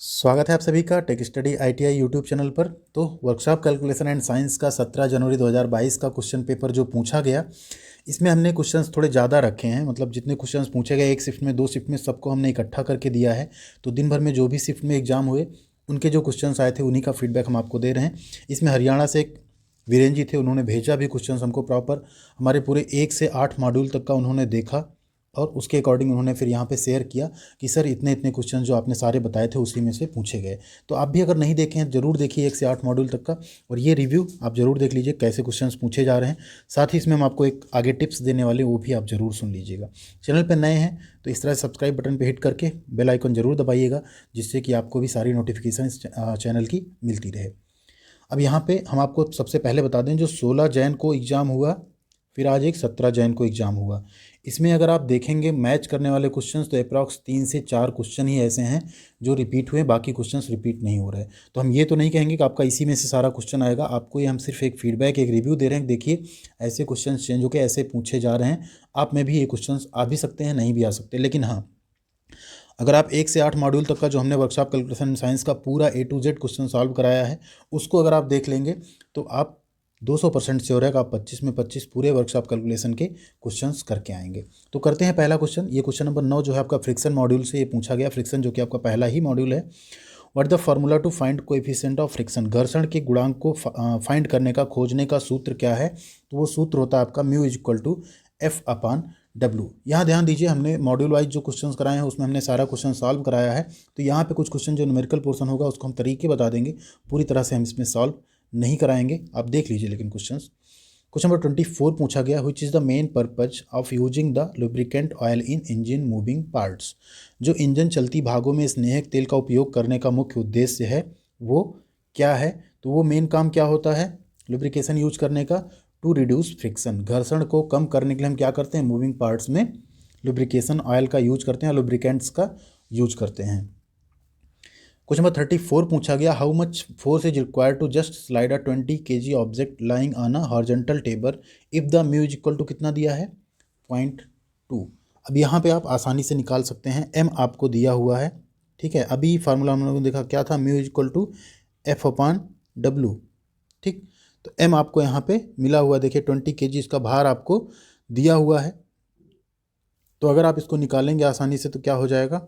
स्वागत है आप सभी का tech study ITI YouTube channel पर। तो वर्कशॉप कैलकुलेशन एंड साइंस का 17 जनवरी 2022 का क्वेश्चन पेपर जो पूछा गया, इसमें हमने क्वेश्चंस थोड़े ज़्यादा रखे हैं। मतलब जितने क्वेश्चंस पूछे गए एक शिफ्ट में, दो शिफ्ट में, सबको हमने इकट्ठा करके दिया है। तो दिन भर में जो भी शिफ्ट में एग्जाम हुए उनके जो क्वेश्चंस आए थे उन्हीं का फीडबैक हम आपको दे रहे हैं। इसमें हरियाणा से एक वीरेंद्र जी थे, उन्होंने भेजा भी क्वेश्चंस हमको प्रॉपर। हमारे पूरे 1 से 8 मॉड्यूल तक का उन्होंने देखा और उसके अकॉर्डिंग उन्होंने फिर यहाँ पे शेयर किया कि सर इतने इतने क्वेश्चन जो आपने सारे बताए थे उसी में से पूछे गए। तो आप भी अगर नहीं देखे हैं ज़रूर देखिए 1 से 8 मॉड्यूल तक का, और ये रिव्यू आप ज़रूर देख लीजिए कैसे क्वेश्चंस पूछे जा रहे हैं। साथ ही इसमें हम आपको एक आगे टिप्स देने वाले वो भी आप ज़रूर सुन लीजिएगा। चैनल पर नए हैं तो इस तरह सब्सक्राइब बटन पर हिट करके बेल आइकन ज़रूर दबाइएगा, जिससे कि आपको भी सारी नोटिफिकेशन चैनल की मिलती रहे। अब यहाँ पे हम आपको सबसे पहले बता दें, जो 16 जैन को एग्ज़ाम हुआ, फिर आज एक 17 जैन को एग्ज़ाम हुआ। इसमें अगर आप देखेंगे मैच करने वाले क्वेश्चंस तो अप्रॉक्स 3 से 4 क्वेश्चन ही ऐसे हैं जो रिपीट हुए, बाकी क्वेश्चंस रिपीट नहीं हो रहे। तो हम ये तो नहीं कहेंगे कि आपका इसी में से सारा क्वेश्चन आएगा, आपको ये हम सिर्फ एक फीडबैक, एक रिव्यू दे रहे हैं। देखिए ऐसे क्वेश्चन चेंज होकर ऐसे पूछे जा रहे हैं, आप में भी ये क्वेश्चन आ भी सकते हैं, नहीं भी आ सकते। लेकिन हाँ, अगर आप 1 से 8 मॉड्यूल तक का जो हमने वर्कशॉप कैलकुलेशन साइंस का पूरा A to Z question solve कराया है, उसको अगर आप देख लेंगे तो आप 200% श्योर है कि आप 25 में 25 पूरे वर्कशॉप कैलकुलेशन के क्वेश्चंस करके आएंगे। तो करते हैं पहला क्वेश्चन। ये क्वेश्चन नंबर 9 जो है आपका फ्रिक्शन मॉड्यूल से ये पूछा गया। फ्रिक्शन जो कि आपका पहला ही मॉड्यूल है। What the formula to find coefficient of friction, घर्षण के गुणांक को फाइंड करने का, खोजने का सूत्र क्या है? तो वो सूत्र होता है आपका mu equal to F upon W. यहाँ ध्यान दीजिए, हमने मॉड्यूल वाइज जो क्वेश्चंस कराए हैं उसमें हमने सारा क्वेश्चन सॉल्व कराया है। तो यहाँ पे कुछ क्वेश्चन जो न्यूमेरिकल पोर्शन होगा उसको हम तरीके बता देंगे, पूरी तरह से हम इसमें सॉल्व नहीं कराएंगे, आप देख लीजिए। लेकिन क्वेश्चन नंबर 24 पूछा गया, which is the main purpose of using the lubricant oil in engine moving parts. जो इंजन चलती भागों में स्नेहक तेल का उपयोग करने का मुख्य उद्देश्य है वो क्या है? तो वो मेन काम क्या होता है लुब्रिकेशन यूज करने का? टू रिड्यूस फ्रिक्शन, घर्षण को कम करने के लिए हम क्या करते हैं, मूविंग पार्ट्स में लुब्रिकेशन ऑयल का यूज करते हैं, लुब्रिकेंट्स का यूज करते हैं। क्वेश्चन नंबर 34 पूछा गया, how much force is required to just slide a 20 kg object lying on a horizontal table if the mu is equal to कितना दिया है, 0.2। अब यहाँ पे आप आसानी से निकाल सकते हैं, एम आपको दिया हुआ है, ठीक है। अभी फार्मूला हम लोगों ने देखा क्या था, mu is equal to F upon W, ठीक। तो एम आपको यहाँ पे मिला हुआ, देखिए 20 kg इसका भार आपको दिया हुआ है। तो अगर आप इसको निकालेंगे आसानी से तो क्या हो जाएगा,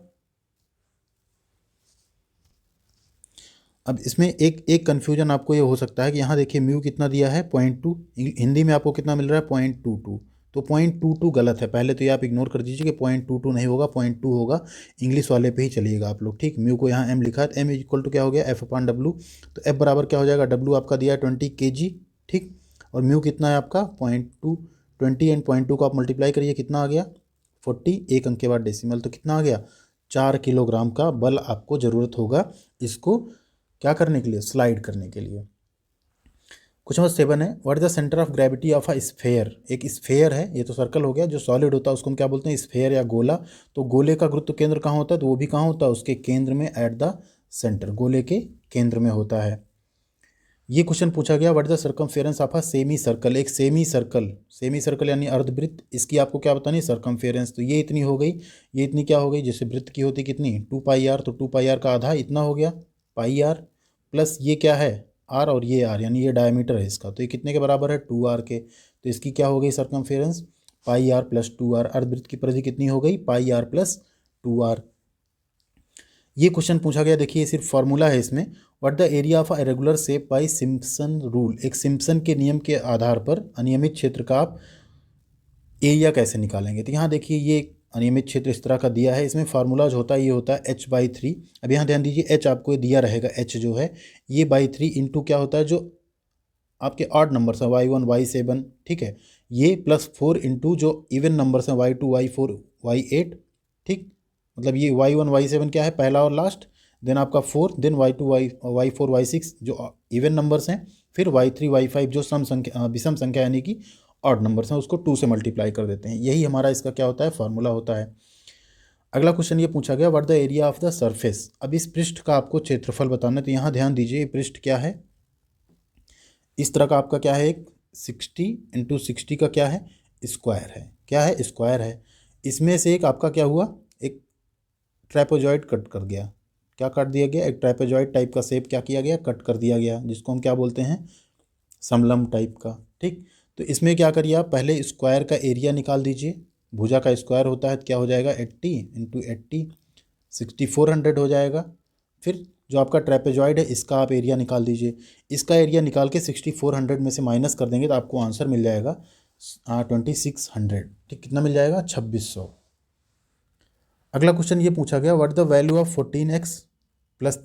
अब इसमें एक कन्फ्यूजन आपको ये हो सकता है कि यहाँ देखिए म्यू कितना दिया है, 0.2, हिंदी में आपको कितना मिल रहा है, 0.22। तो 0.22 गलत है, पहले तो ये आप इग्नोर कर दीजिए कि 0.22 नहीं होगा, 0.2 होगा। इंग्लिश वाले पे ही चलिएगा आप लोग, ठीक। म्यू को यहाँ एम लिखा है, एम इक्वल टू क्या हो गया, एफ अपान डब्लू। तो एफ बराबर क्या हो जाएगा, डब्लू आपका दिया है 20 kg, ठीक, और म्यू कितना है आपका 0.2। 20 एंड 0.2 को आप मल्टीप्लाई करिए, कितना आ गया 40, एक अंक के बाद डेसिमल, तो कितना आ गया 4 किलोग्राम का बल आपको ज़रूरत होगा इसको क्या करने के लिए, स्लाइड करने के लिए। क्वेश्चन नंबर 7 है, what is the centre of gravity of a sphere. एक स्फेयर है, ये तो सर्कल हो गया, जो सॉलिड होता है उसको हम क्या बोलते हैं, स्फेयर या गोला। तो गोले का गुरुत्व केंद्र कहाँ होता है, तो वो भी कहाँ होता है, उसके केंद्र में, एट द सेंटर, गोले के केंद्र में होता है। ये क्वेश्चन पूछा गया, what is the circumference of a semi circle. एक सेमी सर्कल यानी अर्धवृत्त, इसकी आपको क्या बतानी, सर्कमफेरेंस। तो ये इतनी हो गई, ये इतनी क्या हो गई, जैसे वृत्त की होती कितनी 2πr, तो 2πr का आधा इतना हो गया πr, प्लस ये क्या है r, और ये r यानी ये डायमीटर है इसका, तो ये कितने के बराबर है 2r के। तो इसकी क्या हो गई सर्कमफेरेंस, πr प्लस 2r। अर्धवृत्त की परिधि कितनी हो गई, πr प्लस 2r। ये क्वेश्चन पूछा गया, देखिए सिर्फ फार्मूला है इसमें, what the area of a regular shape by Simpson rule. एक सिम्पसन के नियम के आधार पर अनियमित क्षेत्र का आप एरिया कैसे निकालेंगे। तो यहाँ देखिए ये अनियमित क्षेत्र इस तरह का दिया है, इसमें फार्मूला जो होता है ये होता है h/3। अब यहाँ ध्यान दीजिए h आपको दिया रहेगा, h जो है ये by 3 इंटू क्या होता है, जो आपके ऑड नंबर्स हैं y1 y7, ठीक है, ये प्लस 4 इंटू जो इवन नंबर्स हैं y2 y4 y8, ठीक। मतलब ये y1 y7 क्या है, पहला और लास्ट, देन आपका 4, देन y2 y4 y6 जो इवन नंबर्स हैं, फिर y3 y5 जो सम संख्या, विषम संख्या यानी कि ऑड नंबर्स हैं, उसको 2 से मल्टीप्लाई कर देते हैं। यही हमारा इसका क्या होता है, फार्मूला होता है। अगला क्वेश्चन ये पूछा गया, what the area of the surface. अब इस पृष्ठ का आपको क्षेत्रफल बताना है। तो यहाँ ध्यान दीजिए, ये पृष्ठ क्या है, इस तरह का आपका क्या है, एक 60 इंटू 60 का क्या है, स्क्वायर है, क्या है, स्क्वायर है। इसमें से एक आपका क्या हुआ, एक ट्रेपेजॉइड कट कर गया, क्या काट दिया गया, एक ट्रापेजॉइड टाइप का शेप क्या किया गया, कट कर दिया गया, जिसको हम क्या बोलते हैं, समलंब टाइप का। ठीक, तो इसमें क्या करिए आप, पहले स्क्वायर का एरिया निकाल दीजिए। भुजा का स्क्वायर होता है तो क्या हो जाएगा, 80 इंटू 80 6400 हो जाएगा। फिर जो आपका ट्रेपेजॉइड है इसका आप एरिया निकाल दीजिए। इसका एरिया निकाल के 6400 में से माइनस कर देंगे तो आपको आंसर मिल जाएगा 2600। ठीक, कितना मिल जाएगा, 2600। अगला क्वेश्चन ये पूछा गया, what the value of 14x plus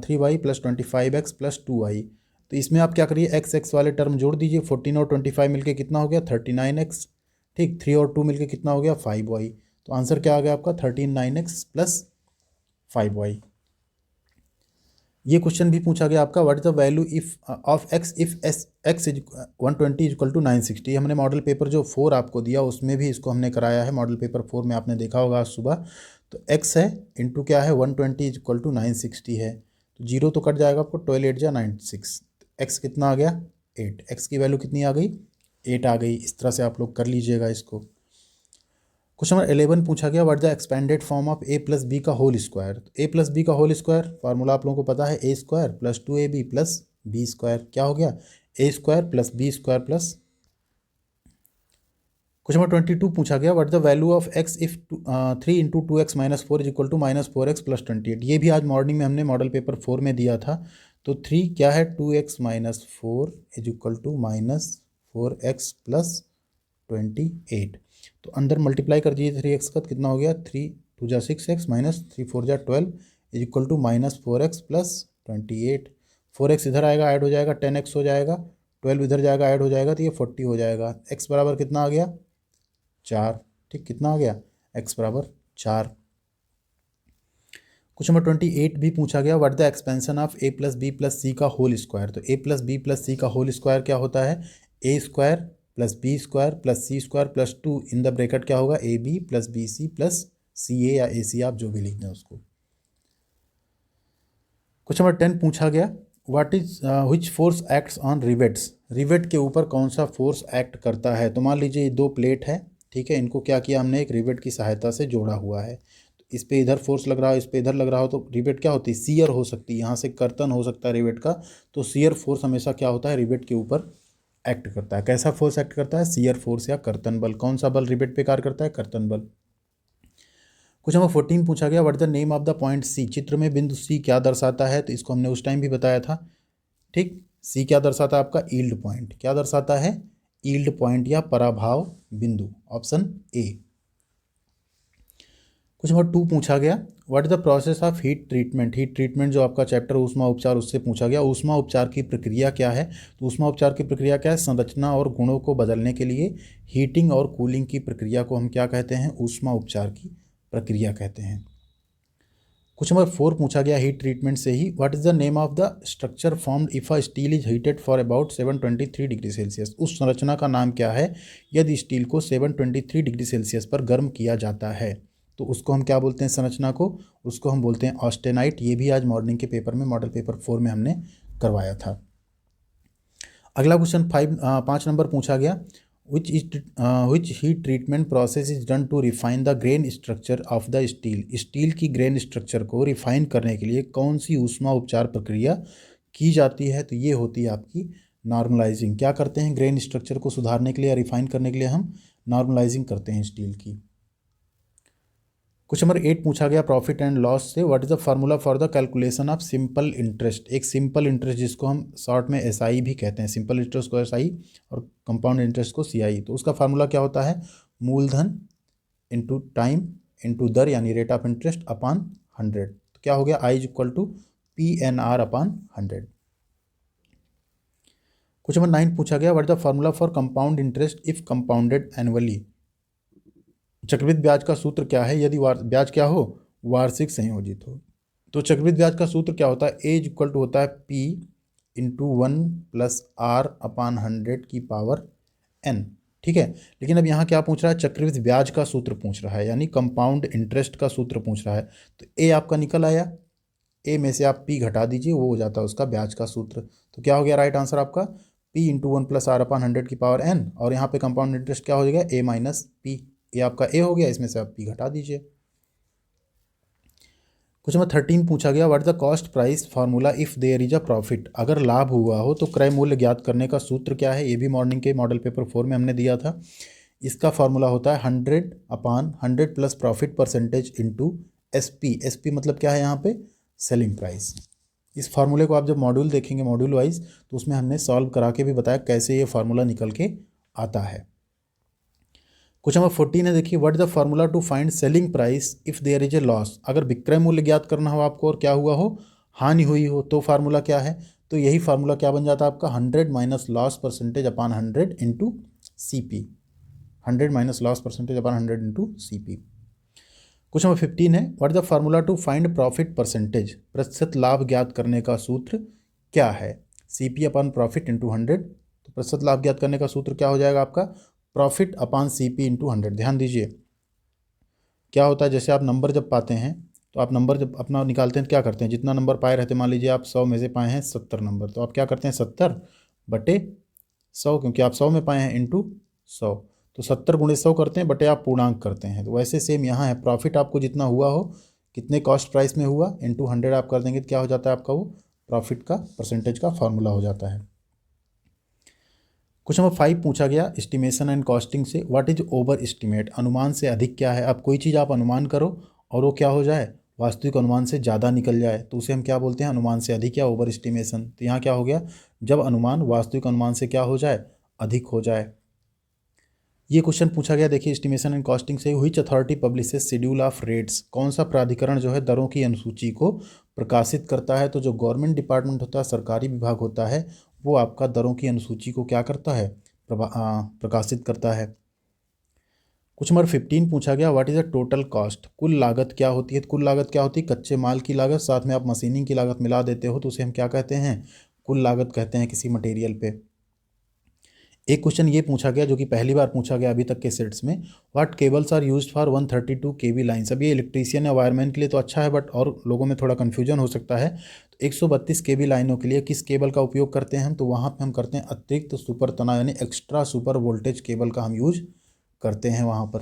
3y plus 25x plus 2y। तो इसमें आप क्या करिए, एक्स एक्स वाले टर्म जोड़ दीजिए। 14 और 25 मिलके कितना हो गया, 39x। ठीक, 3 और 2 मिलके कितना हो गया, 5y। तो आंसर क्या आ गया आपका, 39x प्लस 5y। ये क्वेश्चन भी पूछा गया आपका, what is the value if of X if X is 120 equal to 960। हमने मॉडल पेपर जो 4 आपको दिया उसमें भी इसको हमने कराया है। मॉडल पेपर 4 में आपने देखा होगा आज सुबह। तो एक्स है इंटू क्या है, 120 इक्वल टू 960 है। तो जीरो तो कट जाएगा आपको, 12 8 जा 96। एक्स कितना आ गया, 8। एक्स की वैल्यू कितनी आ गई, 8 आ गई। इस तरह से आप लोग कर लीजिएगा इसको। क्वेश्चन नंबर 11 पूछा गया, what the expanded form of A plus B का whole square. A plus B का होल स्क्वायर फार्मूला आप लोगों को पता है, A square plus 2ab plus B square. क्या हो गया, A square plus B square plus. Question number 22 पूछा गया, what the value of X if 3 into 2x minus 4 is equal to minus 4x plus 28। ये भी आज मॉर्निंग में हमने मॉडल पेपर 4 में दिया था। तो 3 क्या है, 2x minus 4 is equal to minus 4x plus 28। तो अंदर मल्टीप्लाई कर दीजिए 3x का, कितना हो गया, 3 2 जा 6x माइनस 3 4 जा 12 is equal to minus 4x plus 28। 4x इधर आएगा ऐड हो जाएगा, 10x हो जाएगा, 12 इधर जाएगा ऐड हो जाएगा तो ये 40 हो जाएगा। x बराबर कितना आ गया, 4। ठीक, कितना आ गया, x बराबर 4। क्वेश्चन नंबर 28 भी पूछा गया, what the expansion of a plus B plus C का होल स्क्वायर। तो a plus B plus C का होल स्क्वायर क्या होता है, a square plus B square plus C square plus 2 in the bracket क्या होगा, A B plus B C plus C A या A सी, आप जो भी लिख दें उसको। क्वेश्चन नंबर 10 पूछा गया, what is which force acts on rivets. Rivet के ऊपर कौन सा फोर्स एक्ट करता है। तो मान लीजिए 2 प्लेट है, ठीक है, इनको क्या किया हमने, एक रिवेट की सहायता से जोड़ा हुआ है। तो इस पे इधर फोर्स लग रहा हो, इस पे इधर लग रहा हो, तो रिवेट क्या होती है, सीयर हो सकती है। यहाँ से कर्तन हो सकता है रिवेट का। तो सीयर फोर्स हमेशा क्या होता है, रिवेट के ऊपर एक्ट करता है। कैसा फोर्स एक्ट करता है, सीयर फोर्स या कर्तन बल। कौन सा बल रिवेट पे कार्य करता है, कर्तन बल। क्वेश्चन नंबर 14 पूछा गया, what is the name of the point C. चित्र में बिंदु सी क्या दर्शाता है। तो इसको हमने उस टाइम भी बताया था। ठीक, सी क्या दर्शाता है आपका, यील्ड पॉइंट। क्या दर्शाता है, यील्ड पॉइंट या पराभाव बिंदु, ऑप्शन ए। क्वेश्चन नंबर 2 पूछा गया, what is the process of heat treatment. Heat treatment जो आपका चैप्टर ऊष्मा उपचार, उससे पूछा गया, ऊष्मा उपचार की प्रक्रिया क्या है। तो ऊष्मा उपचार की प्रक्रिया क्या है, संरचना और गुणों को बदलने के लिए हीटिंग और कूलिंग की प्रक्रिया को हम क्या कहते हैं, ऊष्मा उपचार की प्रक्रिया कहते हैं। क्वेश्चन नंबर 4 पूछा गया हीट ट्रीटमेंट से ही, what is the name of the structure formed if a steel is heated for about 723 degree Celsius. उस संरचना का नाम क्या है यदि स्टील को 723 डिग्री सेल्सियस पर गर्म किया जाता है। तो उसको हम क्या बोलते हैं, संरचना को, उसको हम बोलते हैं ऑस्टेनाइट। ये भी आज मॉर्निंग के पेपर में, मॉडल पेपर 4 में हमने करवाया था। अगला क्वेश्चन 5 नंबर पूछा गया, which heat treatment process is done to refine the grain structure of the steel। Steel की ग्रेन स्ट्रक्चर को रिफाइन करने के लिए कौन सी ऊष्मा उपचार प्रक्रिया की जाती है। तो ये होती है आपकी नॉर्मलाइजिंग। क्या करते हैं, ग्रेन स्ट्रक्चर को सुधारने के लिए या रिफाइन करने के लिए हम नॉर्मलाइजिंग करते हैं स्टील की। क्वेश्चन नंबर 8 पूछा गया, प्रॉफिट एंड लॉस से, what is the formula for the calculation of simple interest. एक सिंपल इंटरेस्ट जिसको हम शॉर्ट में एसआई भी कहते हैं, सिंपल इंटरेस्ट को एसआई और कंपाउंड इंटरेस्ट को सीआई। तो उसका फार्मूला क्या होता है, मूलधन इंटू टाइम इंटू दर यानी रेट ऑफ इंटरेस्ट अपान 100। तो क्या हो गया, I is equal to PNR upon 100। Question number 9 पूछा गया, what is the formula for compound interest if compounded annually. चक्रवृद्धि ब्याज का सूत्र क्या है यदि ब्याज क्या हो, वार्षिक संयोजित हो। तो चक्रवृद्धि ब्याज का सूत्र क्या होता है, ए इक्वल टू होता है P इंटू 1 प्लस R अपान 100 की पावर N। ठीक है, लेकिन अब यहाँ क्या पूछ रहा है, चक्रवृद्धि ब्याज का सूत्र पूछ रहा है, यानी कंपाउंड इंटरेस्ट का सूत्र पूछ रहा है। तो ए आपका निकल आया, ए में से आप P घटा दीजिए, वो हो जाता है उसका ब्याज का सूत्र। तो क्या हो गया राइट आंसर आपका, P इंटू 1 प्लस R अपान 100 की पावर N। और यहाँ पे कंपाउंड इंटरेस्ट क्या हो जाएगा, A माइनस P। ये आपका ए हो गया, इसमें से आप P घटा दीजिए। क्वेश्चन नंबर 13 पूछा गया, what is the cost price formula if there is a profit. अगर लाभ हुआ हो तो क्रय मूल्य ज्ञात करने का सूत्र क्या है। ये भी मॉर्निंग के मॉडल पेपर 4 में हमने दिया था। इसका फार्मूला होता है 100/100 plus profit percentage into SP। SP मतलब क्या है यहाँ पे, सेलिंग प्राइस। इस फार्मूले को आप जब मॉड्यूल देखेंगे मॉड्यूल वाइज तो उसमें हमने सॉल्व करा के भी बताया कैसे ये फार्मूला निकल के आता है। क्वेश्चन नंबर 14 है, देखिए what is the formula to find selling price if there is a loss. अगर विक्रय मूल्य ज्ञात करना हो आपको और क्या हुआ हो, हानि हुई हो, तो फार्मूला क्या है, तो यही फार्मूला क्या बन जाता है आपका 100 minus loss percentage upon 100 into CP। 100 minus loss percentage upon 100 into CP। Question number 15 है, what is the formula to find profit percentage. प्रतिशत लाभ ज्ञात करने का सूत्र क्या है। CP upon profit into 100। तो प्रतिशत लाभ ज्ञात करने का सूत्र क्या हो जाएगा आपका, प्रॉफिट अपॉन CP इंटू 100। ध्यान दीजिए क्या होता है, जैसे आप नंबर जब पाते हैं तो आप नंबर जब अपना निकालते हैं क्या करते हैं, जितना नंबर पाए रहते हैं, मान लीजिए आप 100 में से पाए हैं 70 नंबर, तो आप क्या करते हैं 70/100, क्योंकि आप 100 में पाए हैं इंटू 100, तो 70 × 100 करते हैं बटे आप पूर्णांक करते हैं। तो वैसे सेम यहाँ है, प्रॉफिट आपको जितना हुआ हो, कितने कॉस्ट प्राइस में हुआ इंटू 100 आप कर देंगे तो क्या हो जाता है आपका, वो प्रॉफिट का परसेंटेज का फार्मूला हो जाता है। क्वेश्चन नंबर 5 पूछा गया, एस्टिमेशन एंड कॉस्टिंग से व्हाट इज ओवर एस्टिमेट। अनुमान से अधिक क्या है। अब कोई चीज़ आप अनुमान करो और वो क्या हो जाए, वास्तविक अनुमान से ज़्यादा निकल जाए, तो उसे हम क्या बोलते हैं, अनुमान से अधिक या ओवर एस्टिमेशन। तो यहाँ क्या हो गया, जब अनुमान वास्तविक अनुमान से क्या हो जाए, अधिक हो जाए। ये क्वेश्चन पूछा गया, देखिए एस्टिमेशन एंड कॉस्टिंग से, which authority publishes schedule of rates. कौन सा प्राधिकरण जो है दरों की अनुसूची को प्रकाशित करता है। तो जो गवर्नमेंट डिपार्टमेंट होता है, सरकारी विभाग होता है, वो आपका दरों की अनुसूची को क्या करता है, प्रकाशित करता है। क्वेश्चन नंबर 15 पूछा गया, what is the total cost. कुल लागत क्या होती है। कुल लागत क्या होती है, कच्चे माल की लागत, साथ में आप मशीनिंग की लागत मिला देते हो तो उसे हम क्या कहते हैं, कुल लागत कहते हैं किसी मटेरियल पे। एक क्वेश्चन ये पूछा गया जो कि पहली बार पूछा गया अभी तक के सेट्स में, what cables are used for 132 kV lines. अब ये इलेक्ट्रीशियन या वायरमैन के लिए तो अच्छा है, बट और लोगों में थोड़ा कन्फ्यूजन हो सकता है। तो 132 kV लाइनों के लिए किस केबल का उपयोग करते हैं हम, तो वहाँ पे हम करते हैं अतिरिक्त सुपर तना यानी एक्स्ट्रा सुपर वोल्टेज केबल का हम यूज करते हैं वहाँ पर।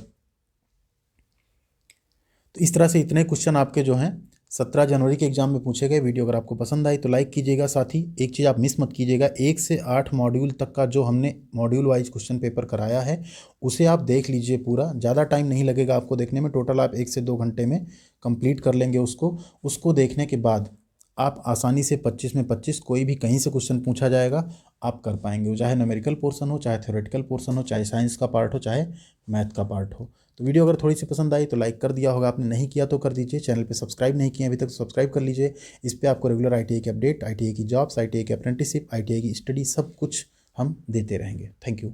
तो इस तरह से इतने क्वेश्चन आपके जो हैं 17 जनवरी के एग्जाम में पूछे गए। वीडियो अगर आपको पसंद आई तो लाइक कीजिएगा। साथ ही एक चीज़ आप मिस मत कीजिएगा, 1 से 8 मॉड्यूल तक का जो हमने मॉड्यूल वाइज क्वेश्चन पेपर कराया है उसे आप देख लीजिए पूरा। ज़्यादा टाइम नहीं लगेगा आपको देखने में, टोटल आप 1 से 2 घंटे में कंप्लीट कर लेंगे उसको देखने के बाद आप आसानी से 25 में 25 कोई भी कहीं से क्वेश्चन पूछा जाएगा आप कर पाएंगे, वो चाहे न्यूमेरिकल पोर्सन हो, चाहे थ्योरेटिकल पोर्सन हो, चाहे साइंस का पार्ट हो, चाहे मैथ का पार्ट हो। तो वीडियो अगर थोड़ी सी पसंद आई तो लाइक कर दिया होगा, आपने नहीं किया तो कर दीजिए। चैनल पे सब्सक्राइब नहीं किए अभी तक तो सब्सक्राइब कर लीजिए। इस पे आपको रेगुलर ITI की अपडेट, ITI की जॉब्स, ITI की अप्रेंटिसशिप, ITI की स्टडी सब कुछ हम देते रहेंगे। Thank you.